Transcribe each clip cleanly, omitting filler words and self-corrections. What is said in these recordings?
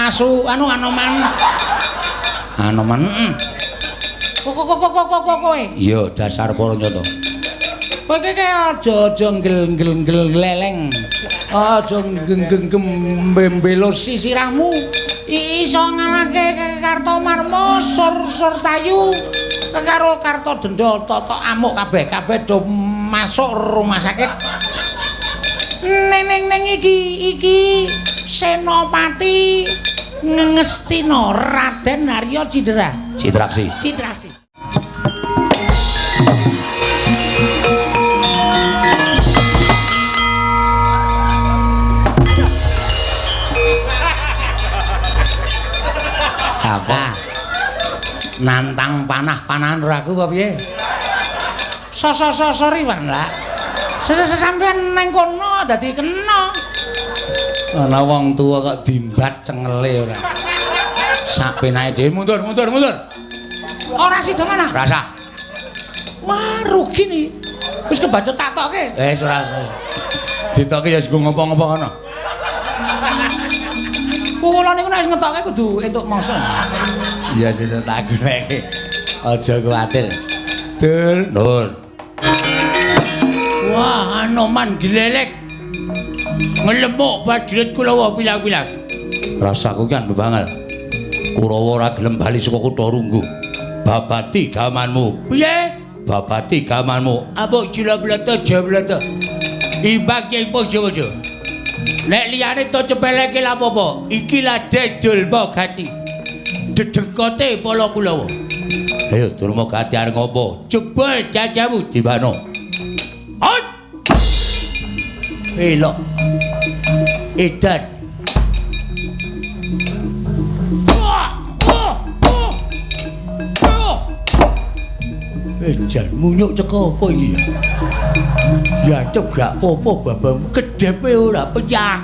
asu anu Anoman. Anoman. Kok kowe? Iya, dasar para nyata. Kowe iki aja nggel-nggel-leleng. Aja nggenggem sisirahmu. Iso ngalahke Kartomarma sur tayu karo Kartodendra totok amuk kabeh do masuk rumah sakit. Neng iki Senopati Ngestina Raden Harya Citraksi. Apa? Nantang panah-panahan raku apa piye? Sorry Wan lah. Sampeyan nang kono dadi kena. Ana wong tuwa kok dimbat cengele ora. Sak penake dhewe mundur. Ora sida mana? Rasa. Wah, rugi nih. Wis kebacut tak tokke. Ora. Ditokke ya sing ngopo-ngopo kono. Kula niku nek wis ngetokke kudu entuk mangsa. Ya sesuk tak goleke. Aja kuwatir. Nur. Wah, Anoman gilelek. Ngelemuk prajurit Kurawa pilang-pilang. Rasaku kan bebangal. Kurawa ora gelem bali saka kutha Runggu. Babati gamanmu. Piye? Babati gamanmu. Apa jila-blata jablata. Imbang yang pojo-pojo. Nek liyane to cepeleke lha apa? Iki lah dedul Mogati. Dedengkote Pala Kulawa. Ayo Durma Gati arep ngopo? Jebul jajamu dibano. Ot. Elok. Edan. Edan munyuk ceko apa iki ya? Ya cep gak apa-apa babam kedepe ora pecah.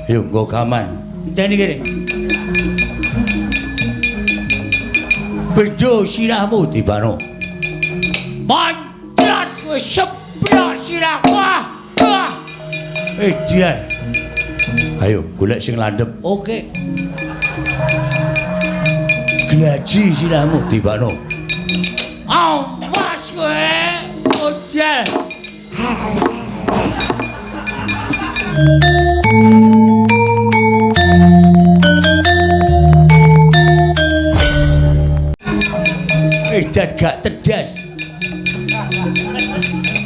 Yo nggo gaman. Enteni kene. Bedo sirahmu dibano. Pancrat wis seblak sirah. Wah. Edan. Ayo golek sing landhep. Oke. Glaji sirahmu dibano. Awas kowe. Ojal. Edan gak tedas.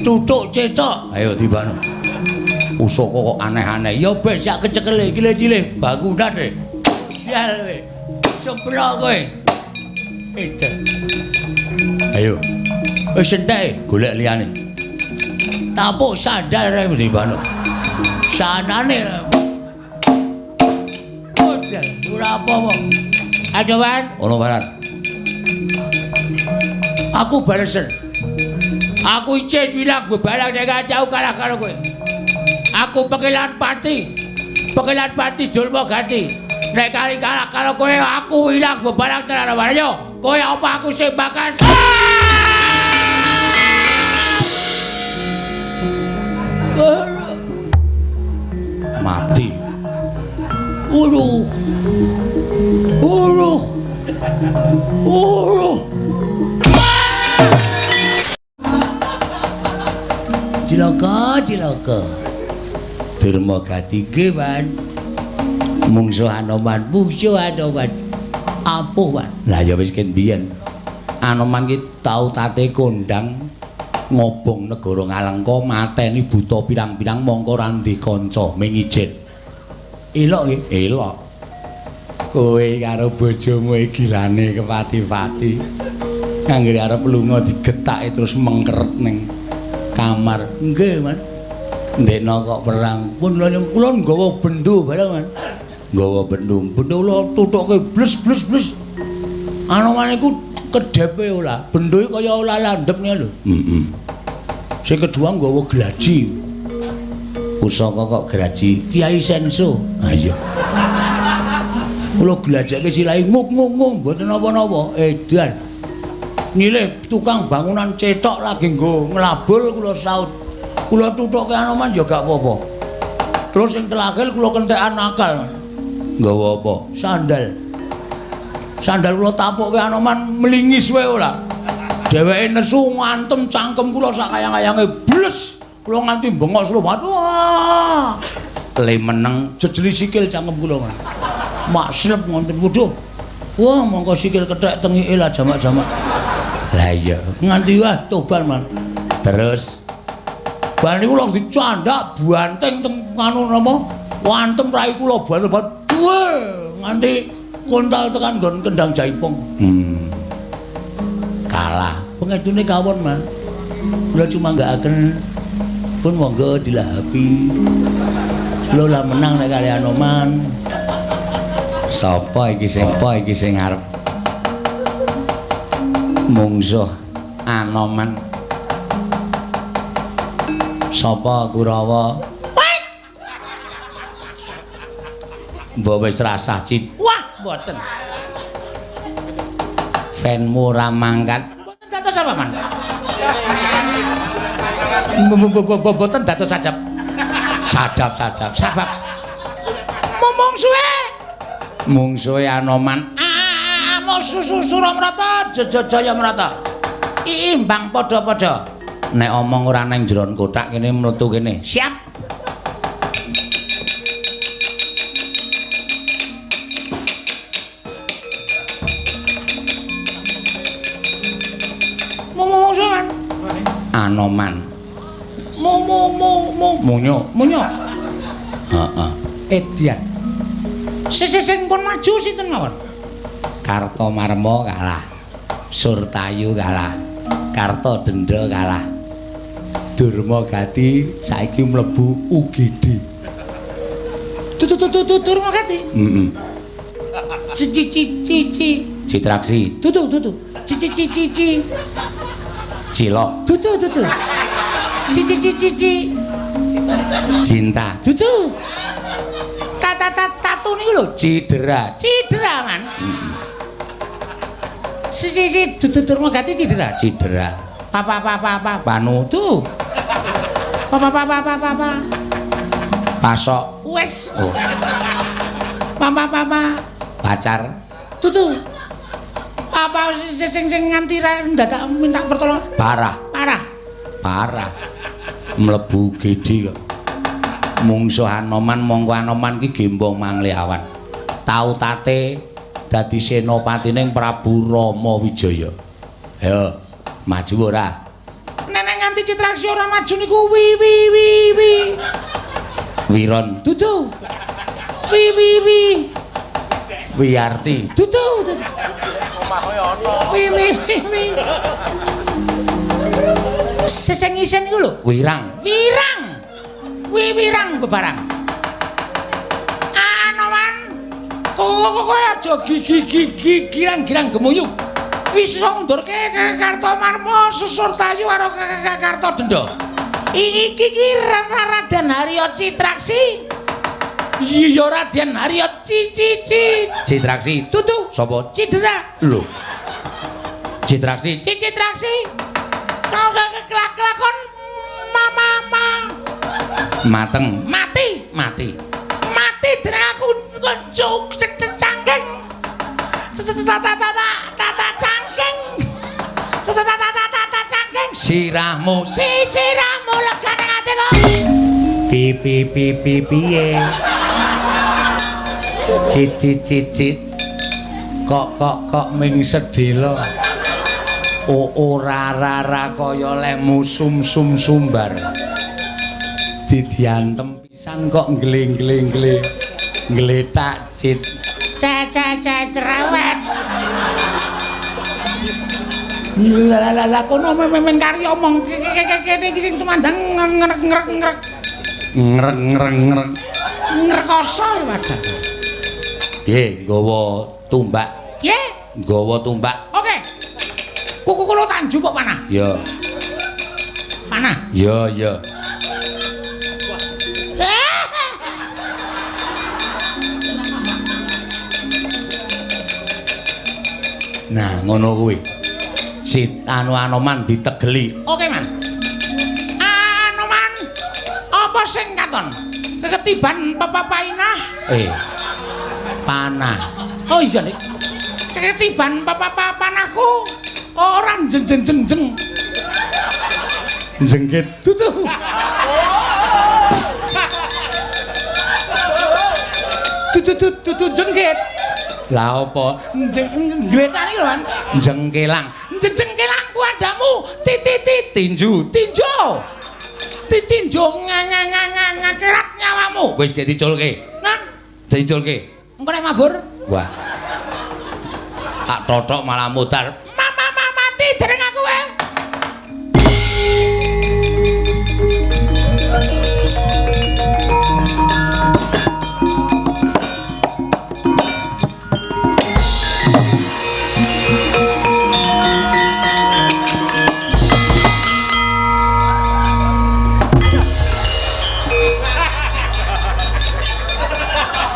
Tutuk cetok. Ayo dibano. Usaka kok aneh-aneh. Ya wis sak kecekele iki cilik bangunan e. Jal kowe. Seblok kowe. Edan. Ayo. Wis entek golek liyane. Tapuk sandal rek dibano. Sanane. Ojal, ora apa-apa. Ayo, Wan. Ono baran. Aku balesen. Aku icin bilang bebalang dengan jauh kalah karo kowe. Aku Pekilan Pati Durma Gati. Nek kali kalah karo kowe aku ilang bebalang tenan wae. Kowe apa aku sing bakal mati. Uruh. Cilaka. Durma Gati ge, Wan. Mungsuh Anoman. Apa, Wan? Lah ya wis ken biyen. Anoman ki tau tate kondang ngobong negara Ngalengka mateni buta pirang-pirang mongko ra ndek kanca ming ijen. Elok ki? Elok. Kowe karo bojomu iki gilane kepati-pati. Anggere arep lunga digetake terus mengkeret ning kamar. Nggih, Man. Ndekno kok perang. Pun kula nggawa bendho bareng, Man. Nggawa bendho. Bendho kula tutuke bles. Anoman iku kedepe ora. Bendho iki kaya ora landhep ngene lho. Heeh. Sing kedua nggawa glaji. Pusaka kok glaji Kiai Senso. Ha iya. Kula glajake silahe nguk mboten napa-napa. Edan. Nilih tukang bangunan cetok lagi nggo nglabul kula saut. Kula tutuke Anoman ya gak apa-apa. Terus sing terakhir kula kentekan akal. Nggawa apa? Sandal. Sandal kula tapukke Anoman mlingis wae ora. Dheweke nesu ngantem cangkem kula sak kayang-kayange bles. Kula nganti bengok slup. Wah. Le meneng jejeli sikil cangkem kula. Mak slep ngonten wuduh. Wah, mongko sikil kethek tengike lah jamak-jamak. Lah iya, nganti wah toban man. Terus bar niku lho dicandak banteng teng anu napa? Wantem rai kula banget. Nganti kontal tekan nggon kendang jaipong. Kalah. Pengedune kawon man. Kula cuma nggakaken pun monggo dilahapi. Kula lah menang nek kali Anoman. Sapa iki sing arep mungsuh Anoman? Sapa Kurawa? Mbok wis rasah cit. Wah, mboten. Fanmu ra mangkat. Mboten dados apa, Man? Mboten dados sajab. Sadap. Sabab. Mungsuhe Anoman. Suramrata, Jayamrata. Imbang padha-padha. Nek omong ora nang jeron kotak kene mletu kene. Siap. Mungsuhan. Anoman. Munyo. Heeh. Edian. Sing pun maju sinten mawon? Kartomarma kalah. Surtayu kalah. Kartodendra kalah. Durmagati saiki mlebu UGD. Durmagati? Heeh. Cici. Citraksi. Tutu. Cici. Cilok. Tutu. Cici. Cinta. Tutu. Tatu niku lho Cidera kan. Si Durmagati Cidera. Papa Panu tuh. Papa. Pasok. Wes. Oh. Papa. Pacar. Tutu. Apa sing nganti ndadak minta pertolongan? Parah. Mlebu gede kok. Mungsuh Anoman mongko Anoman ki gembong mangliawan. Tau tate dadi senopatining Prabu Rama Wijaya. Ayo, maju ora? Nenek nganti Citraksi ora maju niku wi. Wiron. Dudu. Wi. Wiyarti. Dudu. Wi. Seseng isen niku lho, Wirang. Wirang bebarang. Anoman. Kok aja girang gemuyu. Wis iso ngundurke Kartomarma Susurtayu karo Kartodendra. Iki Raden Harya Citraksi. Iya Raden Harya Citraksi. Tutu. Sapa? Cidera. Lho. Citraksi. Kelakon mama. Mateng. Mati dereng aku kencuk cangking. Tata cangking. Sirahmu legane ati kok. Piye. Cicit. Kok ming sedhela. Ora kaya lemu sumbar. Didiantem pisan kok ngling ngletak cit. Cerewet. Lah kono men kari omong kene iki sing tumandang ngrek. Ngrekoso wadah. Nggih, nggawa tumbak. Nggih, nggawa tumbak. Oke. Kuku kula tanju kok panah? Ya. Panah? Ya. Nah, ngono kuwi. Anoman ditegeli. Oke, Man. Anoman. Apa sing katon? Keketiban papainah? Panah. Oh iya nih. Ketiban panahku ora jeng. Jengkit tutu. Tutu jengkit. Lah apa? Gletani lho kan. Jengkelang. Jengkelang ku adamu. Tinju. Tinju ngakerat nyawamu. Wis ge diculke. Nan, diculke. Engko nek mabur. Wah. Tak totok malah mutar. Mama mati dereng aku wae.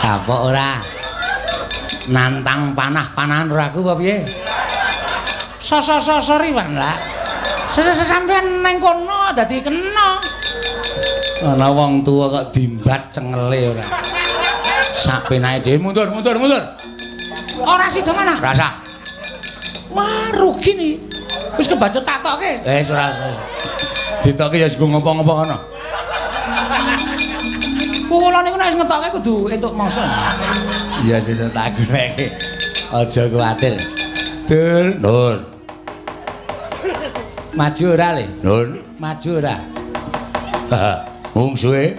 Apa ora? Nantang panah-panahan ora aku apa piye? Sorry Wan lah. Sampeyan nang kono dadi kena. Ana wong tuwa kok dimbat cengele ora. Sak penae dhewe mundur. Ora sida mana? Rasa. Wah, rugi nih. Wis kebacut tak tokke. Ora. Ditokke ya sing ngopo-ngopo kono. Kula niku nek ngetokke kudu entuk mangsa. Iya sesuk tak goleki. Aja kuwatir. Nur. Maju ora le? Nur, maju ora? Mungsuhe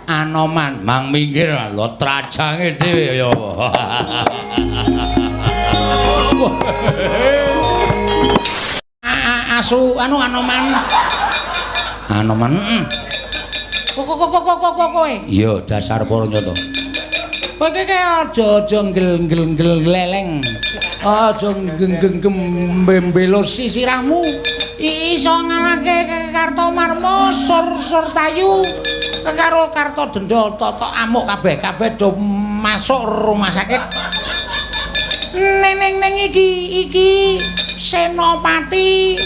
Anoman mang minggir lho trajange dhewe ya apa. Asu Anoman. Kowe. Iya, dasar para nyata. Kowe iki aja nggel-nggel-leleng. Aja gembelo sisirahmu. Iso ngalahke Kartomarma sur tayu karo Kartodendra toto amuk kabeh do masuk rumah sakit. Neng iki Senopati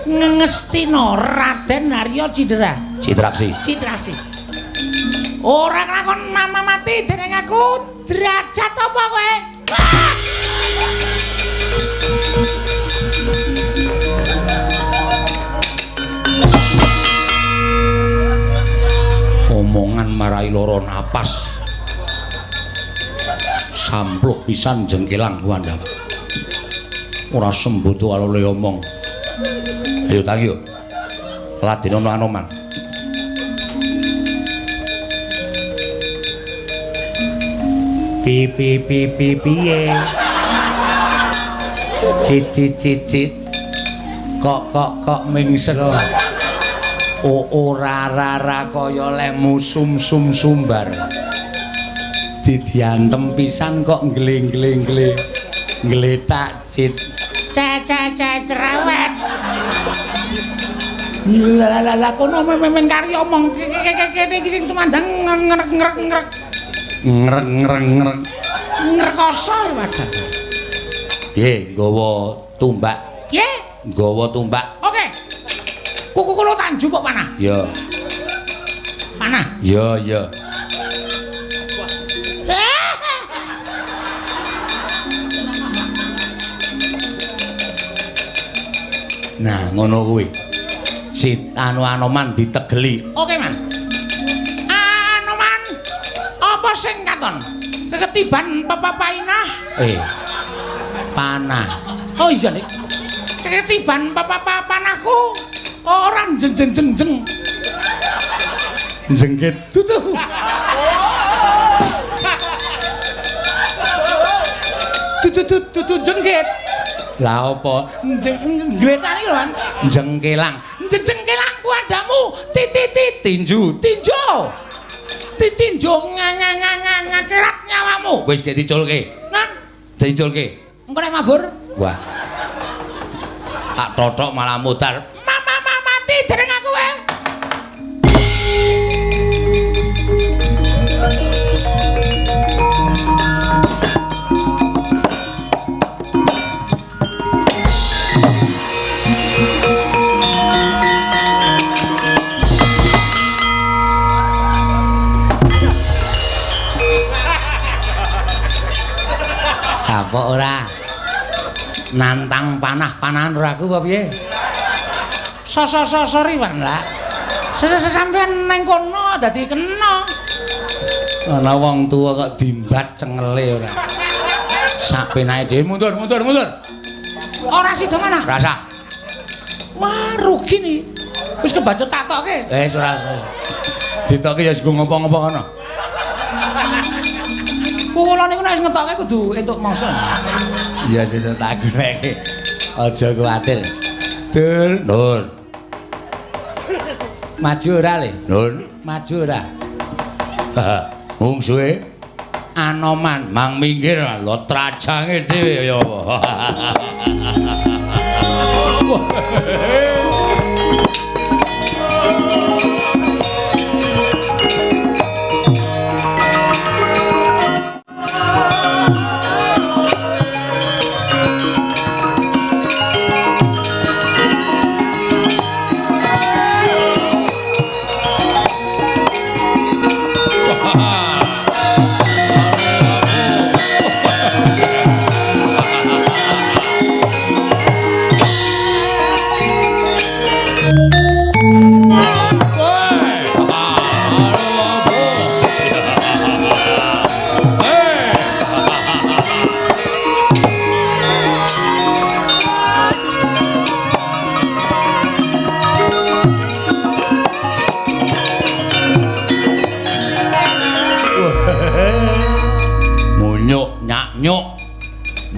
Ngestina Raden Harya Citraksi. Ora nglakon mama mati dening aku derajat apa kowe? Omongan marai loro napas. Sampluk pisan jengkelang Wanda. Ora sembutu alole omong. Ayo tangi yo. Ladenono Anoman. Piye. Cicit. Kok mingser. Ora kaya lemu sumbar. Didiantem pisan kok ngleng-ngleng ngletak cit. Cerewet. Lah kono men kari omong kene iki sing tumandang ngrek. Ngrekoso wadah. Piye nggawa tumbak? Piye? Nggawa tumbak. Oke. Kuku kula tanju kok panah. Ya. Panah. Ya. Nah, ngono kuwi. Sit Anoman ditegeli. Oke, Man. Anoman. Apa sing katon? Keketiban papainah. Panah. Oh iya nih. Keketiban panahku ora jeng. Jengkit tutu. Tutu jengkit. Lah apa? Gletani lho kan. Jengkelang. Jengkelang ku adamu. Tinju. Tinju ngakerat nyawamu. Wis ge diculke. Nan, diculke. Engko nek mabur. Wah. Tak totok malah mutar. Mama mati dereng aku wae. Apa ora? Nantang panah-panahan ora aku apa piye? Sorry Wan lah. Sampeyan nang kono dadi kena. Ana wong tuwa kok dimbat cengele ora. Sak penake dhewe mundur. Ora sida manah. Rasa. Wah, rugi nih. Wis kebacut tak tokke. Ora. Ditokke ya sing ngopo-ngopo kono. Kula niku nek wis ngetokke kudu entuk mangsa. Iya sesuk tak goleke. Aja kuwatir. Nur. Maju ora le? Nur, maju ora? Mungsuhe Anoman mang minggir lho trajange dhewe ya apa.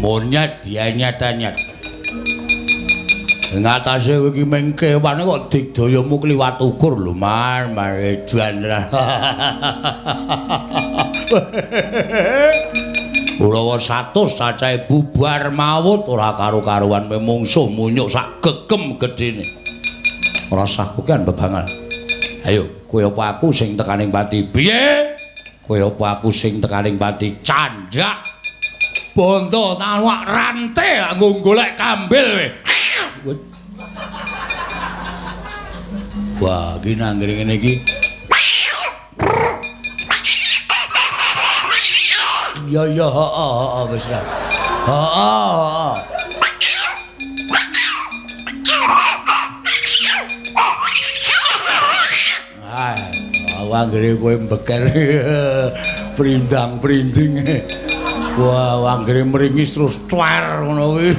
Monyet dia nyat-nyat. Ngatase iki mengkewane kok digdayamu kliwat ukur lho, mare juan. Urawa 100 cacahe bubar mawut ora karo-karuan memungsuh munyuk sak gegem gedene. Rasaku kan bebangal. Ayo, kowe apa aku sing tekaning pati? Piye? Kowe apa aku sing tekaning pati? Candak. Bondo nawak rantai nggo golek kambil we. Wah, iki nang ngene iki. Ya heeh wis ra. Heeh. Anggere kowe mbeker prindang-prinding. Wah, anggere meringis terus cuer ngono kuwi.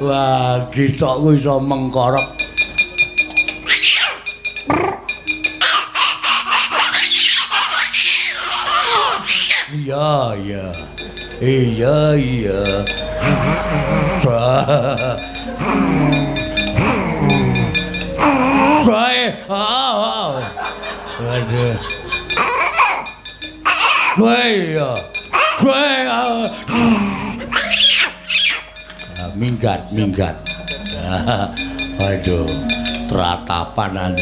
Wah, githokku iso mengkorok. Iya. Aduh. Minggat. Aduh, teratapan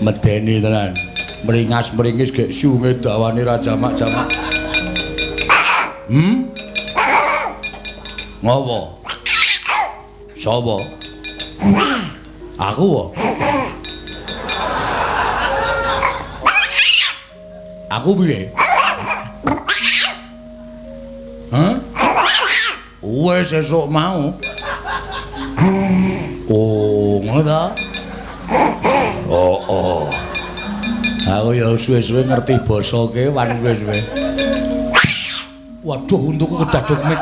medeni tenan. Meringas-meringis gek sunge dawane ra jamak-jamak. Ngopo? Sapa? Aku wae. Aku piye? Wes esuk mau. Oh, ngono ta? Oh. Aku ya suwe-suwe ngerti basa kewan suwe-suwe. Waduh, untuku kedaduk mik.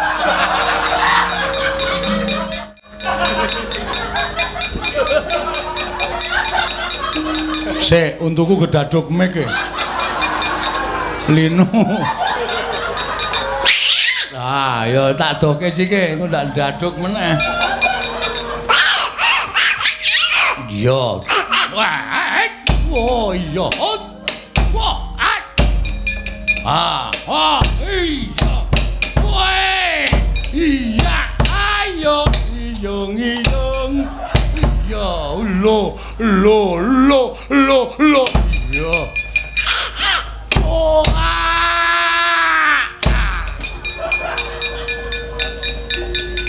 Sik, untuku kedaduk mik e. Lino. Ah, ya tak doke sike, engko ndak daduk meneh. Yo. Wah, oh iya. Wah. Iya. Woi. Iya, ayo iyong. Ya, lo. Ya. Oh.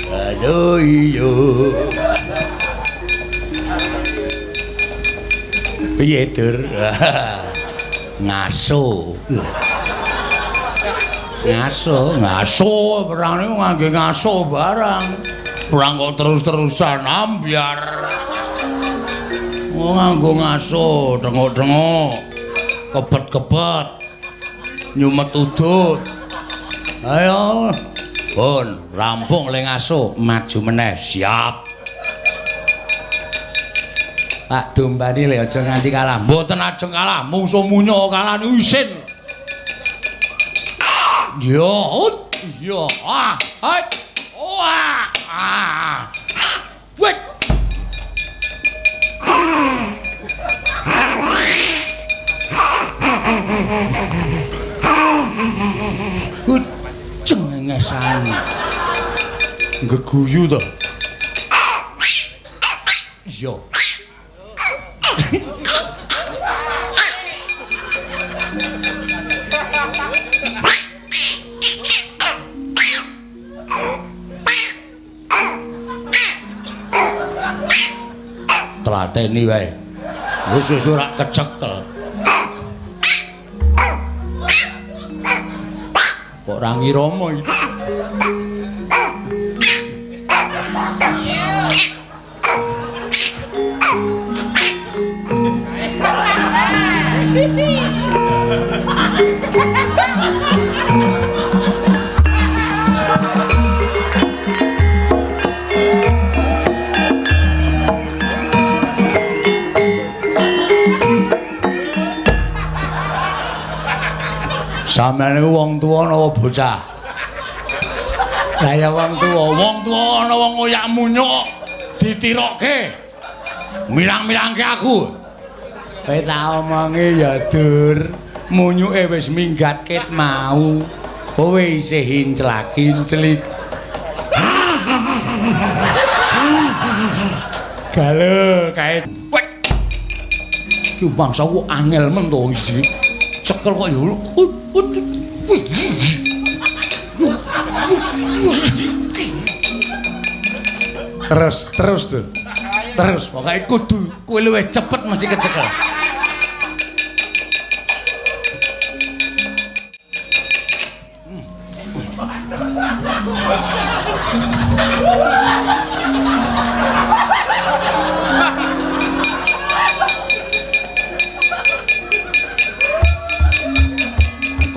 Aduh iyo. Piye Dur? Ngaso. Ngaso perang niku ngangge ngaso barang. Perang kok terus-terusan ambyar. Oh nganggo ngaso, dengok-dengok. Kebet-kebet. Nyumet udut. Ayo. Pun, rampung le ngaso, maju meneh, siap. Pak Dombani le aja nganti kalah. Mboten ajeng kalah, mungsuh munyo kalah isin. Yo, yo, hai. Wait. Cengengesan. Geguyu to. Yo. Tlateni wae. Wis ora kecekel. Kok ora ngirama iki. Sampeyan niku wong tuwa napa bocah? Lah ya wong tuwa ana wong ngoyak munyuk ditirokke. Mirang-mirangke aku. Kowe tak omongi ya Dur, munyuke wis minggat ket mau. Kowe isih hinclak-hinclik. Galo kae. Ki bangsa ku angel men to isi. Cekel kok ya. Terus Dur. Terus pokoke kudu kowe luwih cepet mesti kecekel.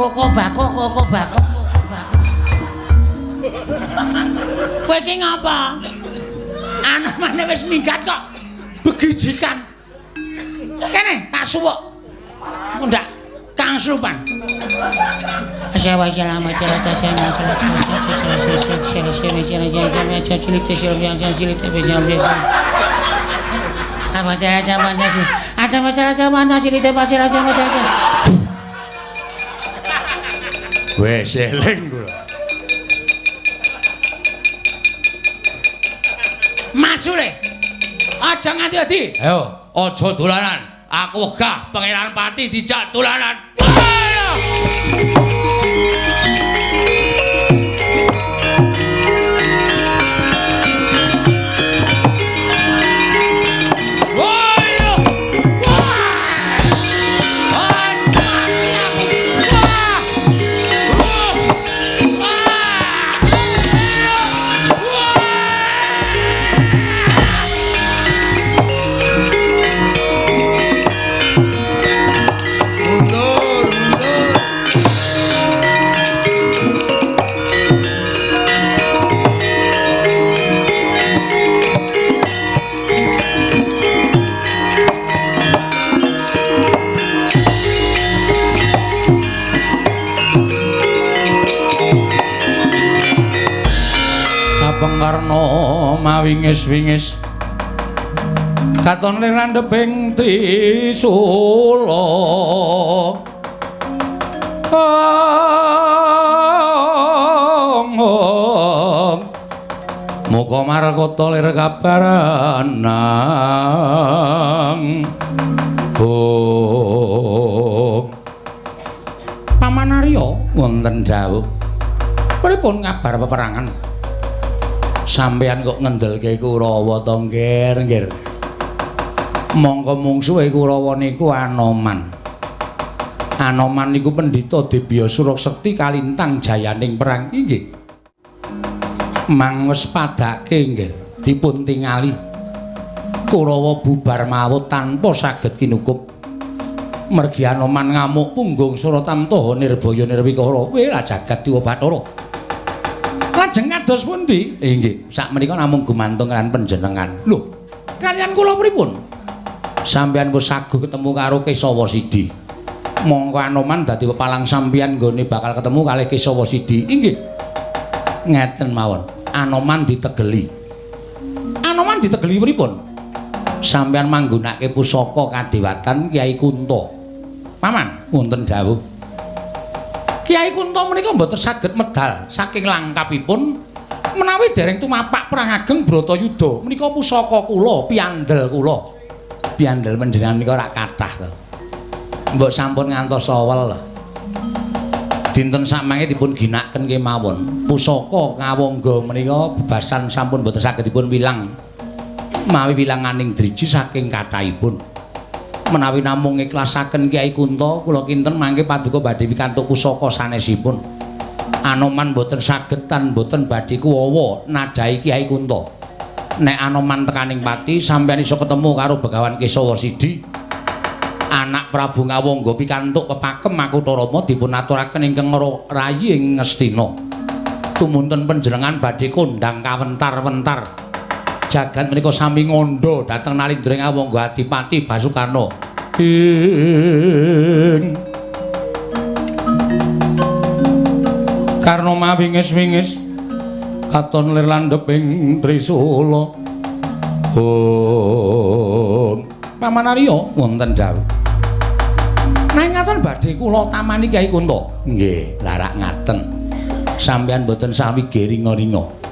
Kok bako. Kowe iki ngapa? Anomane wis minggat kok. Begijikan. Kene tak suwuk. Mundak Kang Supan. Wes eling kula. Maju le. Aja nganti adi. Ayo, aja dolanan. Aku wegah Pangeran Pati dijak dolanan. Ayo. Karno mawingis-wingis katon ning randheping Trisula muga markota lir kabaranang Paman Arya wonten jauh pripun ngabar peperangan sampeyan kok ngendelke Kurawa to nggir mongko mungsuhe Kurawa niku Anoman Anoman niku pendhita Debya Surasekti kalintang jayaning perang inggih. Mang wis padake nggih dipun tingali. Kurawa bubar mawut tanpa saged kinukup. Mergi Anoman ngamuk punggung Suratamtaha Nirbaya Nirwikara. Wela jagat Dewa Bathara. Lajeng kados pundi? Inggih, sakmenika namung gumantung kalian panjenengan. Lho, kalian kula pripun? Sampeyan wis saguh ketemu karo Kesawa Sidi. Monggo Anoman dadi pepalang sampeyan nggone bakal ketemu kalih Kesawa Sidi. Inggih. Ngeten mawon. Anoman ditegeli. Anoman ditegeli pripun? Sampeyan manggunake pusaka kadewatan Kyai Kunto. Paman, wonten dawuh. Kyai Kunto menika mboten saged medal saking langkapipun menawi dereng tumapak perang ageng Bratayuda. Menika pusaka kula, piandel kula. Piandel panjenengan menika ora kathah to. Mbok sampun ngantos sawel. Dinten samangke dipun ginakaken kemawon. Pusaka ngawangga menika bebasan sampun mboten saged dipun wilang. Mawi wilanganing driji saking kathahipun. Menawi namung ikhlasaken Kyai Kunto, kula kinten mangke paduka badhe pikantuk pusaka sanesipun. Anoman mboten saged tan mboten badhe kuwawa nadhahi Kyai Kunto. Nek Anoman tekaning pati sampeyan iso ketemu karo Begawan Kesawa Sidi. Anak Prabu Ngawangga pikantuk pepakem Makutha Rama dipun aturaken ingkang rayi ing Ngastina. Tumunten panjenengan badhe kondhang kawentar-wentar. Jagat menika sami ngondo dhateng Nalindra Ngawangga Adipati Basukarna. Karna mawingis-wingis katon lir landhep ing Trisula. Paman Arya wonten dawuh. Nanging ngaten badhe kula tamani Kyai Kunto. Nggih, larak ngaten. Sampeyan mboten sawige ringa-ringa.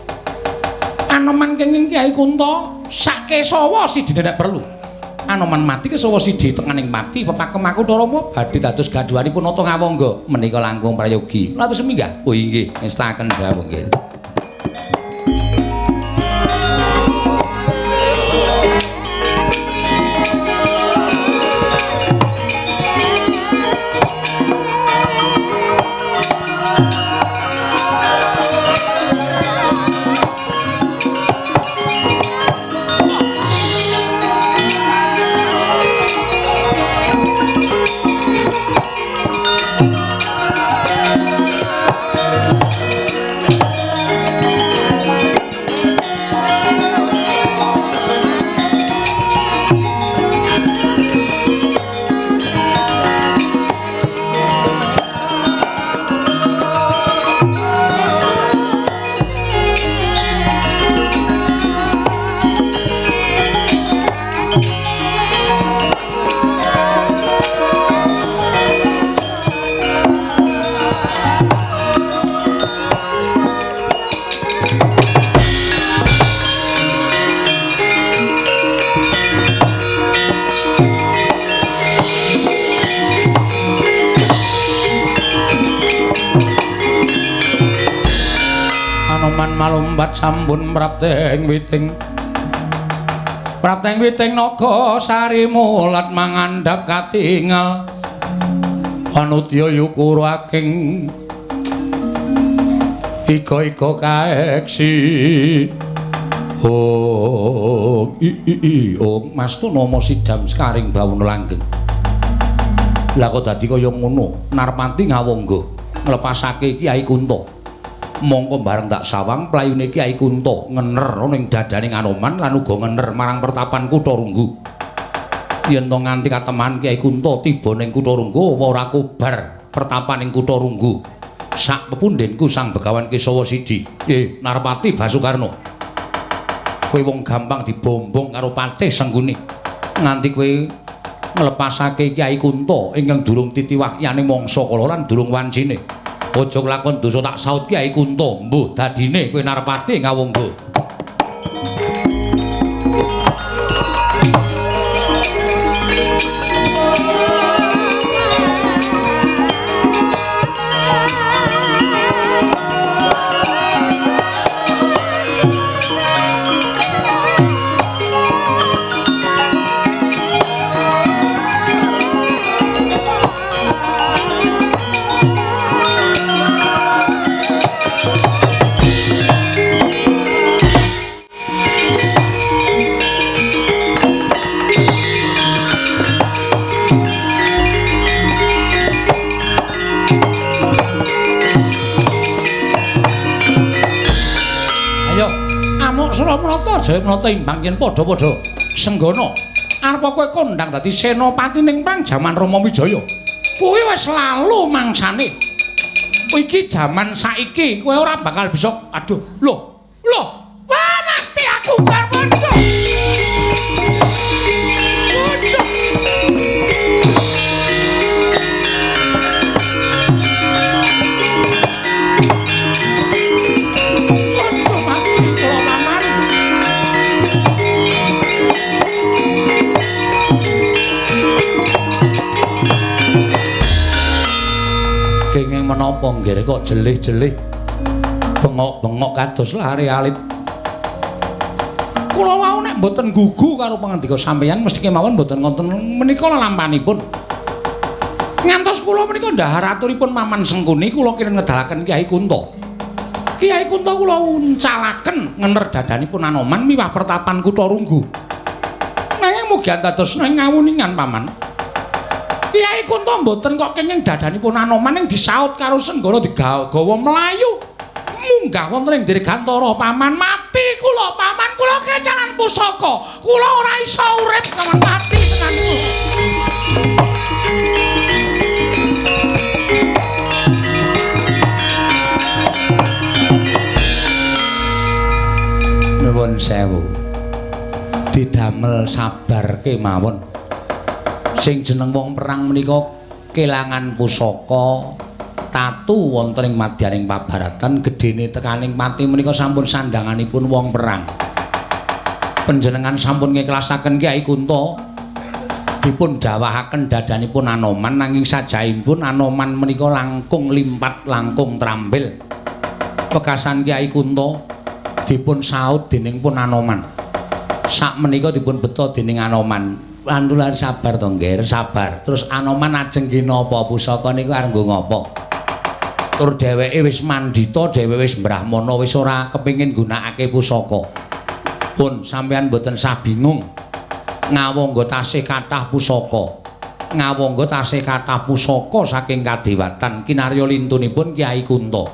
Anoman kenging Kyai Kunto sak Kesawa Sidi nek perlu. Anoman mati Kesawa Sidi tenganing mati pepakem Makutha Rama badhe dados gaduhanipun Nata Ngawangga menika langkung prayogi. Latus minggah. Oh nggih, ngestaken dawuh nggih. Malumpat sampun prapteng witing naga sari mulat mangandhap katingal Anudya Yukura aking ika-ika kaeksi Mastu nama sidam sekaring bawuna langgeng. Lah kok dadi kaya ngono Narpati Ngawangga nglepasake Kyai Kunto. Mongko bareng tak sawang playune Kyai Kunto ngener ning dadaning Anoman lan uga ngener marang pertapan Kutharunggu. Yen to nganti kateman Kyai Kunto tiba ning Kutharunggu ora kubar pertapaning Kutharunggu. Sak pepundhenku Sang Begawan Kesawa Sidi. Narpati Basukarna. Kowe wong gampang dibombong karo Patih Sengguni. Nganti kowe nglepasake Kyai Kunto ingkang durung titiwahyaning mangsa kala lan durung wancine. Aja lakon dosa tak saut Kyai Kunto, mbuh dadine kowe Narpati Ngawangga. Suramanata Jayamanata imbang yen padha-padha senggana arepa kowe kondhang dadi senopati ning perang jaman Rama Wijaya. Kuwi wis lalu mangsane. Iki jaman saiki kowe ora bakal bisa aduh lho wah mati aku karo bondo. Kenging menapa nggih kok jelih-jelih bengok-bengok kados lare alit. Kula wau nek mboten gugu karo pangandika sampeyan mesti kemawon mboten wonten menika lalampanipun. Ngantos kula menika ndhahar aturipun Maman Sengkuni kula kirim ngedalaken Kyai Kunta. Kyai Kunta kula uncalaken ngener dadanipun Anoman miwah pertapan Kutha Runggu. Nanging mugi dados ngawuningan Paman. Kyai Kunta mboten kok kenging dadanipun Anoman ing disaut karo Senggara digawa mlayu. Munggah wonten ing Dirgantara Paman mati kula Paman kula kecalan pusaka. Kula ora iso urip kawan mati tenan kula. Nuwun sewu. Didamel sabar kemawon. Sing jeneng wong perang menika kelangan pusaka tatu wonten ing madyaning pabaratan gedene tekaning pati menika sampun sandanganipun wong perang. Panjenengan sampun ngiklasaken Kyai Kunta dipun dawahaken dadanipun Anoman nanging sajaipun Anoman menika langkung limpat langkung trambil. Pekasan Kyai Kunta dipun saut dening pun Anoman. Sak menika dipun beto dening Anoman. Andulan sabar to nggih, sabar. Terus Anoman ajeng ki napa pusaka niku arep nggo ngapa? Tur dheweke wis mandita, dheweke wis brahmana, wis ora kepengin gunakake pusaka. Pun sampeyan mboten usah bingung. Ngawangga tasih kathah pusaka. Ngawangga tasih kathah pusaka saking kadewatan kinarya lintunipun Kyai Kunta.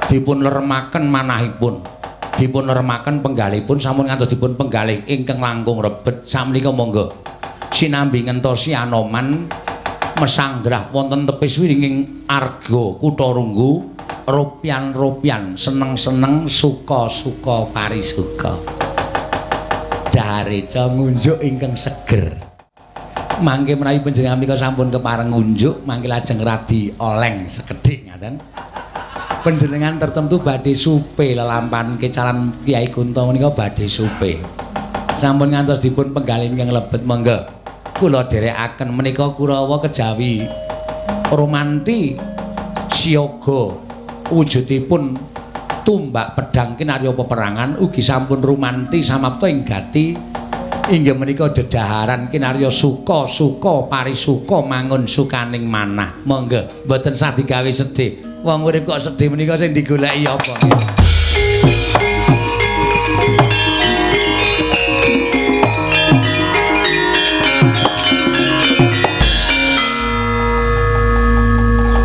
Dipun leremaken manahipun. Dipun neremaken penggalihipun sampun ngantos dipun penggalih ingkang langkung rebet sakmenika monggo sinambi ngentosi Anoman mesanggrah wonten tepis wiringing arga Kutha Runggu ropyan-ropyan seneng-seneng suka-suka parisuka dareca ngunjuk ingkang seger mangke menawi panjenengan menika sampun kepareng ngunjuk mangke lajeng radi oleng sekedhik ngaten. Panjenengan tertentu badhe supe lelampahan kecalan Kyai Kunta menika badhe supe. Sampun ngantos dipun penggalih ingkang lebet monggo. Kula dherekaken menika Kurawa kejawi romanti siyaga wujudipun tumbak pedhang kinarya peperangan ugi sampun rumanti samapta ing gati inggih menika dedaharan kinarya suka-suka parisuka mangun sukaning manah. Monggo mboten sah digawe sedih. Wong urip kok sedih menika sing digoleki apa?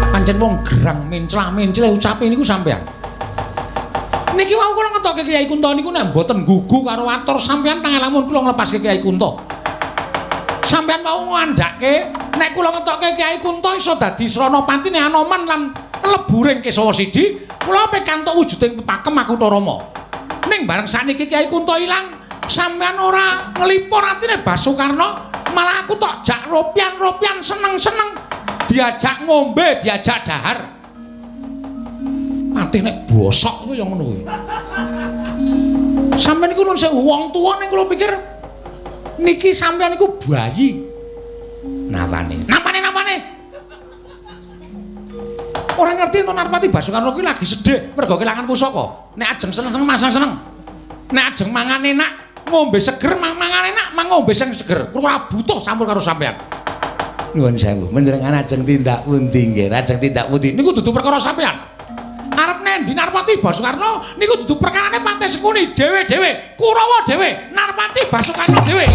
Pancen wong gerang menclah-mencleh ucape niku sampean. Niki wau kula ngetokke Kyai Kunta niku nek mboten gugu karo atur sampean pangalamun kula nglepaske Kyai Kunta. Sampean wau ngandhake nek kula ngetokke Kyai Kunta iso dadi sranapatine Anoman lan leburing Kesawa Sidi, kula pikantuk wujuding pepakem aku Rama. Ning bareng sakniki Kyai Kunta ilang, sampean ora nglipur atine Basukarna, malah aku tok jak ropyan-ropyan seneng-seneng diajak ngombe, diajak dahar. Mati nek bosok kuwi ya ngono kuwi. Sampeyan niku nun sewu wong tuwa ning kula pikir niki sampeyan niku bayi. Napane? Ora ngerti ento Narpati Basukarna kuwi lagi sedih mergo kelangan pusaka. Nek ajeng seneng-seneng masang seneng. Nek ajeng mangan enak, ngombe seger, mangan enak, ngombe sing seger. Ora butuh campur karo sampean. Nuwun sewu, panjenengan ajeng tindak pundi nggih? Ajeng tindak pundi? Niku dudu perkara sampean. Arep nendi Narpati Basukarna niku dudu perkarane Patih Sengkuni dhewe-dhewe, Kurawa dhewe, Narpati Basukarna dhewe.